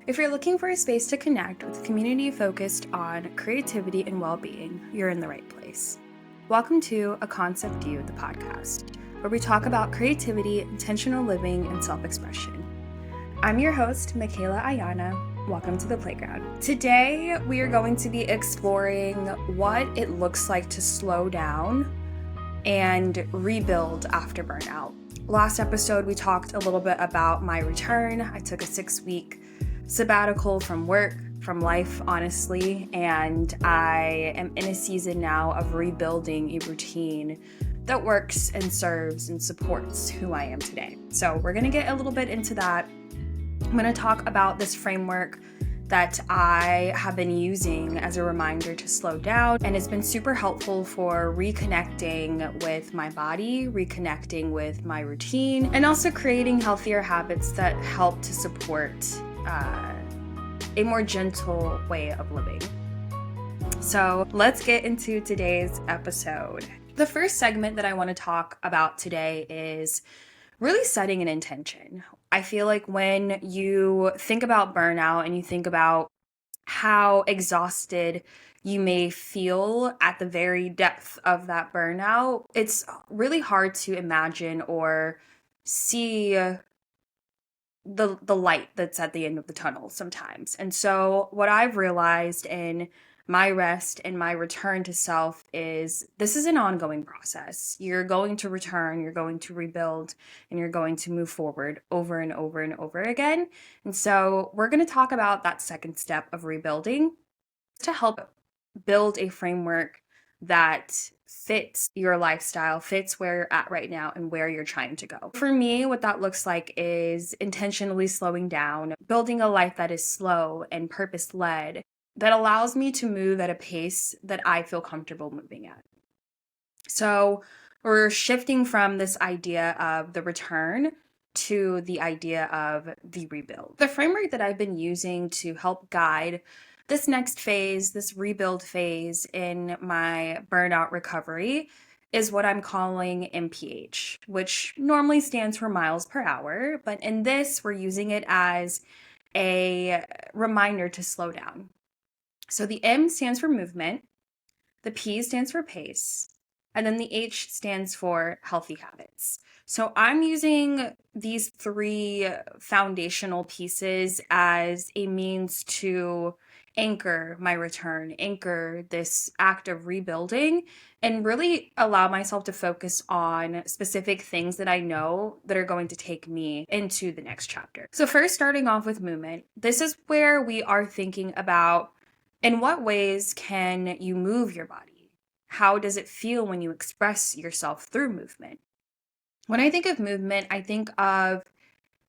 If you're looking for a space to connect with a community focused on creativity and well-being, you're in the right place. Welcome to A Concept You, the podcast, where we talk about creativity, intentional living, and self-expression. I'm your host, Michaela Ayana. Welcome to the playground. Today, we are going to be exploring what it looks like to slow down and rebuild after burnout. Last episode, we talked a little bit about my return. I took a 6-week sabbatical from work, from life, honestly, and I am in a season now of rebuilding a routine that works and serves and supports who I am today. So we're gonna get a little bit into that. I'm gonna talk about this framework that I have been using as a reminder to slow down, and it's been super helpful for reconnecting with my body, reconnecting with my routine, and also creating healthier habits that help to support a more gentle way of living. So let's get into today's episode. The first segment that I want to talk about today is really setting an intention. I feel like when you think about burnout and you think about how exhausted you may feel at the very depth of that burnout, it's really hard to imagine or see the light that's at the end of the tunnel sometimes. And so what I've realized in my rest and my return to self is this is an ongoing process. You're going to return, you're going to rebuild, and you're going to move forward over and over and over again. And so we're going to talk about that second step of rebuilding to help build a framework that fits your lifestyle, fits where you're at right now and where you're trying to go. For me, what that looks like is intentionally slowing down, building a life that is slow and purpose-led, that allows me to move at a pace that I feel comfortable moving at. So we're shifting from this idea of the return to the idea of the rebuild. The framework that I've been using to help guide this next phase, this rebuild phase in my burnout recovery, is what I'm calling MPH, which normally stands for miles per hour. But in this, we're using it as a reminder to slow down. So the M stands for movement, the P stands for pace, and then the H stands for healthy habits. So I'm using these three foundational pieces as a means to anchor my return, anchor this act of rebuilding, and really allow myself to focus on specific things that I know that are going to take me into the next chapter. So first, starting off with movement, this is where we are thinking about in what ways can you move your body? How does it feel when you express yourself through movement? When I think of movement, I think of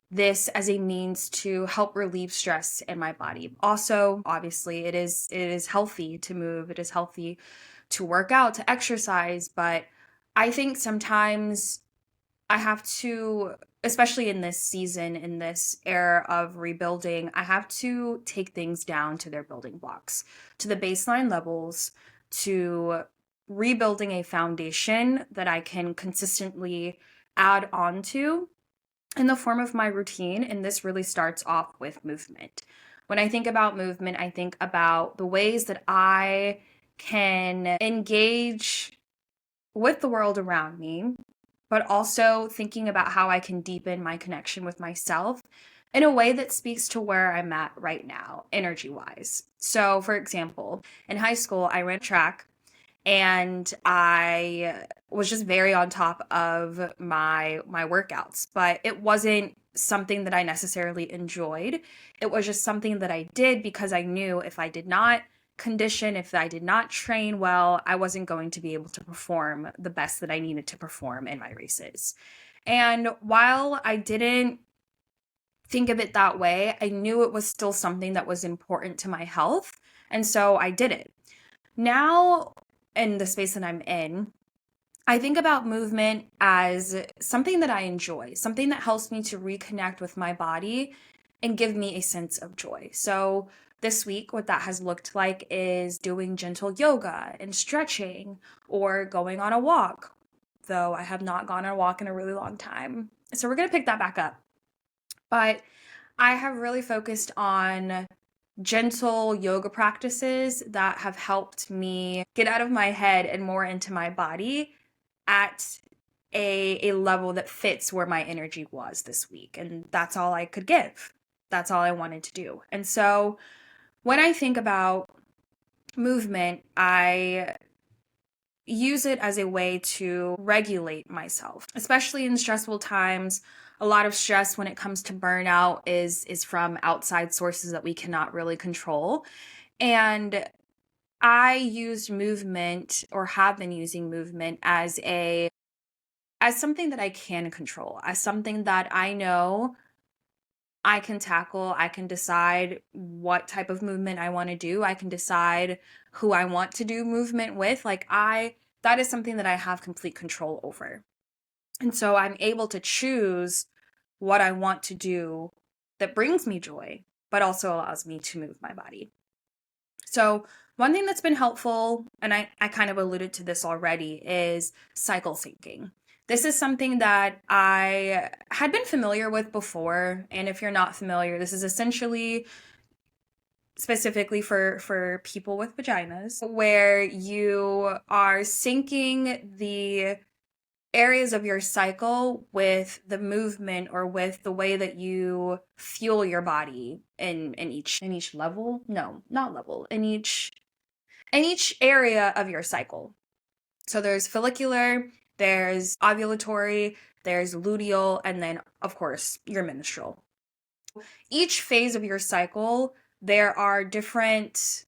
this as a means to help relieve stress in my body. Also, obviously, it is healthy to move. It is healthy to work out, to exercise, but I think sometimes I have to, especially in this season, in this era of rebuilding, I have to take things down to their building blocks, to the baseline levels, to rebuilding a foundation that I can consistently add on to in the form of my routine. And this really starts off with movement. When I think about movement, I think about the ways that I can engage with the world around me, but also thinking about how I can deepen my connection with myself in a way that speaks to where I'm at right now, energy-wise. So, for example, in high school, I ran track and I was just very on top of my workouts, but it wasn't something that I necessarily enjoyed. It was just something that I did because I knew if I did not condition, if I did not train well, I wasn't going to be able to perform the best that I needed to perform in my races. And while I didn't think of it that way, I knew it was still something that was important to my health. And so I did it. Now, in the space that I'm in, I think about movement as something that I enjoy, something that helps me to reconnect with my body and give me a sense of joy. So this week, what that has looked like is doing gentle yoga and stretching or going on a walk, though I have not gone on a walk in a really long time. So we're going to pick that back up. But I have really focused on gentle yoga practices that have helped me get out of my head and more into my body at a level that fits where my energy was this week. And that's all I could give. That's all I wanted to do. And so when I think about movement, I use it as a way to regulate myself, especially in stressful times. A lot of stress when it comes to burnout is from outside sources that we cannot really control. And I used movement, or have been using movement, as something that I can control, as something that I know I can tackle. I can decide what type of movement I want to do. I can decide who I want to do movement with. That is something that I have complete control over. And so I'm able to choose what I want to do that brings me joy, but also allows me to move my body. So one thing that's been helpful, and I kind of alluded to this already, is cycle syncing. This is something that I had been familiar with before. And if you're not familiar, this is essentially specifically for people with vaginas, where you are syncing the areas of your cycle with the movement, or with the way that you fuel your body in each level. No, not level. In each area of your cycle. So there's follicular, there's ovulatory, there's luteal, and then, of course, your menstrual. Each phase of your cycle, there are different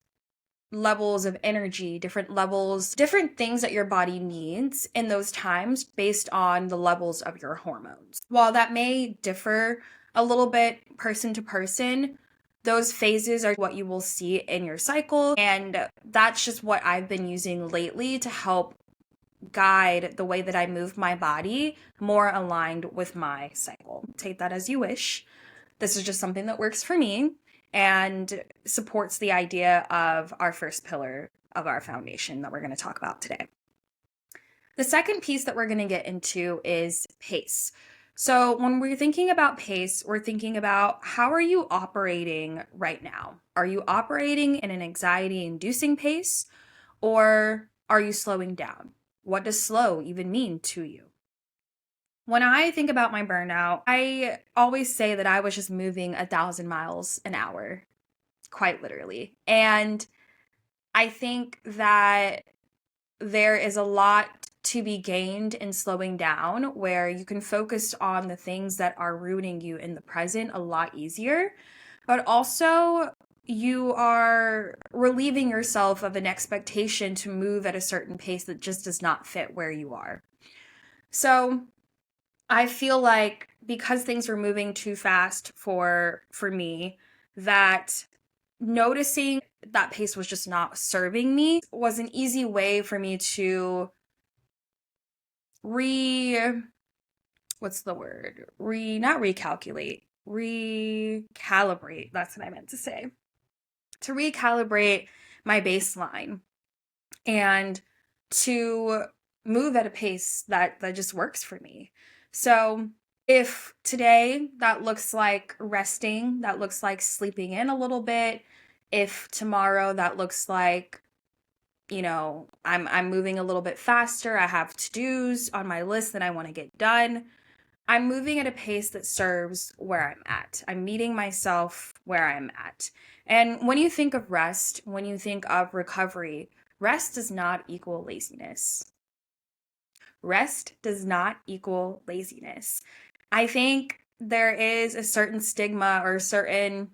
levels of energy, different levels, different things that your body needs in those times based on the levels of your hormones. While that may differ a little bit person to person, those phases are what you will see in your cycle. And that's just what I've been using lately to help guide the way that I move my body more aligned with my cycle. Take that as you wish. This is just something that works for me and supports the idea of our first pillar of our foundation that we're going to talk about today. The second piece that we're going to get into is pace. So when we're thinking about pace, we're thinking about, how are you operating right now? Are you operating in an anxiety-inducing pace, or are you slowing down? What does slow even mean to you? When I think about my burnout, I always say that I was just moving 1,000 miles an hour, quite literally. And I think that there is a lot to be gained in slowing down, where you can focus on the things that are ruining you in the present a lot easier, but also you are relieving yourself of an expectation to move at a certain pace that just does not fit where you are. So I feel like, because things were moving too fast for me, that noticing that pace was just not serving me was an easy way for me to not recalculate, recalibrate. That's what I meant to say. To recalibrate my baseline and to move at a pace that just works for me. So if today that looks like resting, that looks like sleeping in a little bit, if tomorrow that looks like, I'm moving a little bit faster, I have to-dos on my list that I want to get done, I'm moving at a pace that serves where I'm at. I'm meeting myself where I'm at. And when you think of rest, when you think of recovery, rest does not equal laziness. Rest does not equal laziness. I think there is a certain stigma or a certain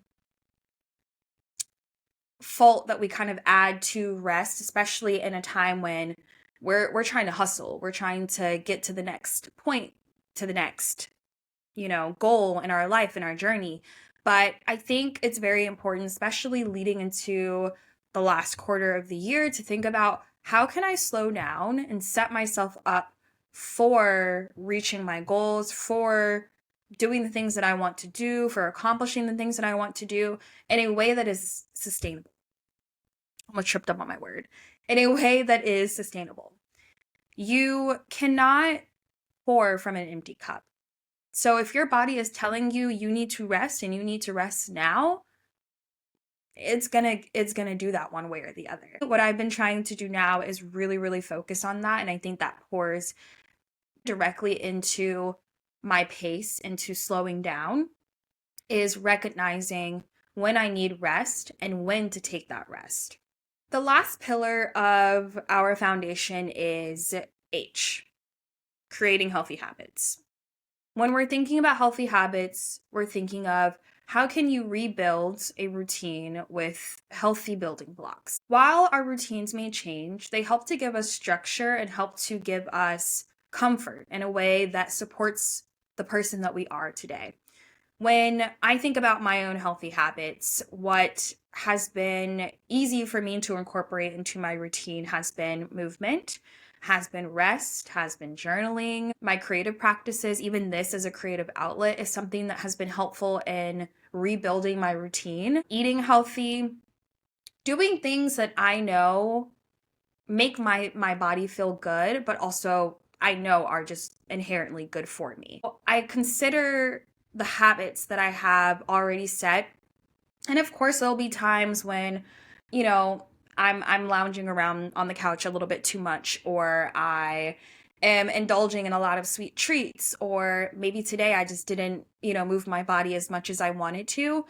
fault that we kind of add to rest, especially in a time when we're trying to hustle. We're trying to get to the next point, to the next, goal in our life, in our journey. But I think it's very important, especially leading into the last quarter of the year, to think about, how can I slow down and set myself up for reaching my goals, for doing the things that I want to do, for accomplishing the things that I want to do in a way that is sustainable. Almost tripped up on my word. In a way that is sustainable. You cannot pour from an empty cup. So if your body is telling you you need to rest and you need to rest now, it's gonna do that one way or the other. What I've been trying to do now is really, really focus on that. And I think that pours directly into my pace, into slowing down, is recognizing when I need rest and when to take that rest. The last pillar of our foundation is H, creating healthy habits. When we're thinking about healthy habits, we're thinking of how can you rebuild a routine with healthy building blocks? While our routines may change, they help to give us structure and help to give us comfort in a way that supports the person that we are today. When I think about my own healthy habits, what has been easy for me to incorporate into my routine has been movement, has been rest, has been journaling. My creative practices, even this as a creative outlet, is something that has been helpful in rebuilding my routine. Eating healthy, doing things that I know make my body feel good, but also I know are just inherently good for me. I consider the habits that I have already set. And of course, there'll be times when, I'm lounging around on the couch a little bit too much, or I am indulging in a lot of sweet treats, or maybe today I just didn't, move my body as much as I wanted to.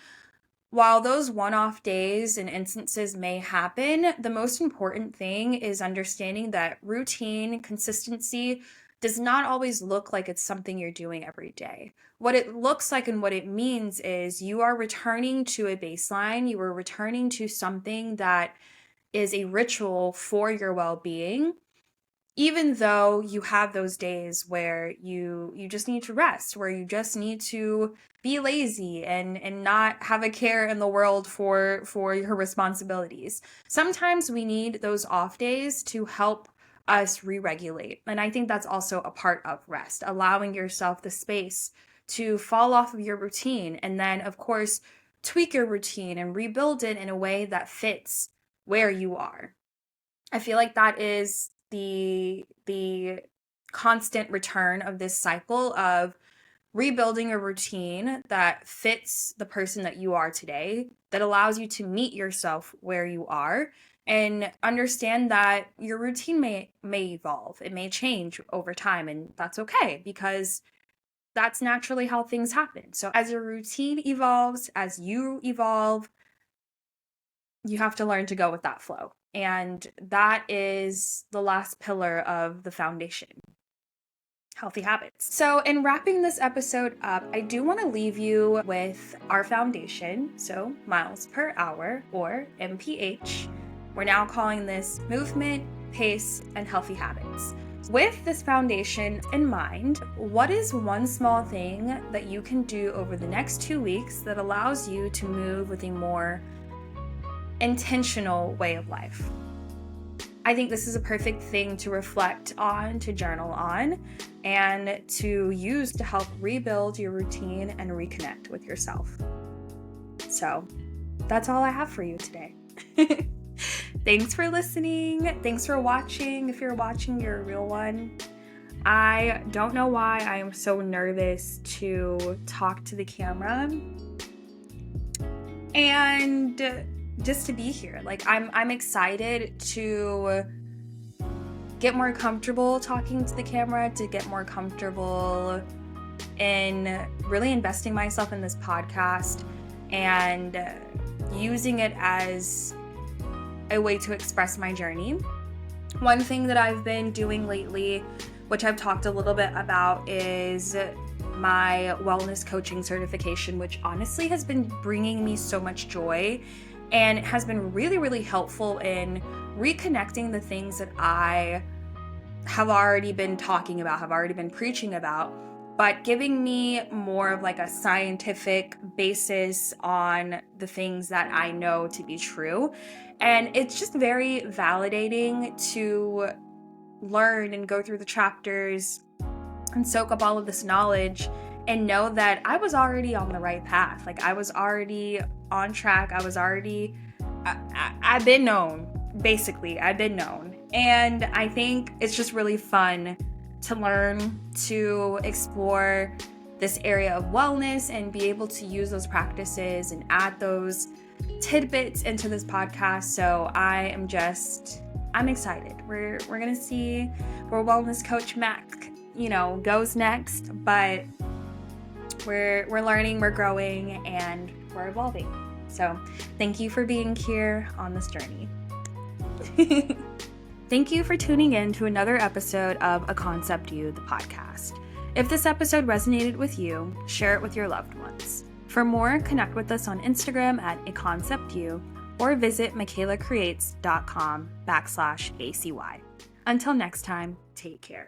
While those one-off days and instances may happen, the most important thing is understanding that routine, consistency does not always look like it's something you're doing every day. What it looks like and what it means is you are returning to a baseline, you are returning to something that is a ritual for your well-being, even though you have those days where you just need to rest, where you just need to be lazy and not have a care in the world for your responsibilities. Sometimes we need those off days to help us re-regulate. And I think that's also a part of rest, allowing yourself the space to fall off of your routine and then, of course, tweak your routine and rebuild it in a way that fits where you are. I feel like that is the constant return of this cycle of rebuilding a routine that fits the person that you are today, that allows you to meet yourself where you are and understand that your routine may evolve. It may change over time, and that's okay because that's naturally how things happen. So as your routine evolves, as you evolve, you have to learn to go with that flow. And that is the last pillar of the foundation, healthy habits. So in wrapping this episode up, I do want to leave you with our foundation. So miles per hour, or MPH. We're now calling this movement, pace, and healthy habits. With this foundation in mind, what is one small thing that you can do over the next 2 weeks that allows you to move with a more intentional way of life? I think this is a perfect thing to reflect on, to journal on, and to use to help rebuild your routine and reconnect with yourself. So that's all I have for you today. Thanks for listening. Thanks for watching. If you're watching, you're a real one. I don't know why I am so nervous to talk to the camera and just to be here. Like I'm excited to get more comfortable talking to the camera, to get more comfortable in really investing myself in this podcast and using it as a way to express my journey. One thing that I've been doing lately, which I've talked a little bit about, is my wellness coaching certification, which honestly has been bringing me so much joy and has been really, really helpful in reconnecting the things that I have already been talking about, have already been preaching about, but giving me more of like a scientific basis on the things that I know to be true. And it's just very validating to learn and go through the chapters and soak up all of this knowledge and know that I was already on the right path. Like I was already on track. I've been known, basically. I've been known. And I think it's just really fun to learn, to explore, this area of wellness and be able to use those practices and add those tidbits into this podcast. So I'm excited. We're gonna see where wellness coach Mac, goes next, but we're learning, we're growing, and we're evolving. So thank you for being here on this journey. Thank you for tuning in to another episode of A Concept You, the podcast. If this episode resonated with you, share it with your loved ones. For more, connect with us on Instagram at aconceptyou or visit michaelacreates.com/ACY. Until next time, take care.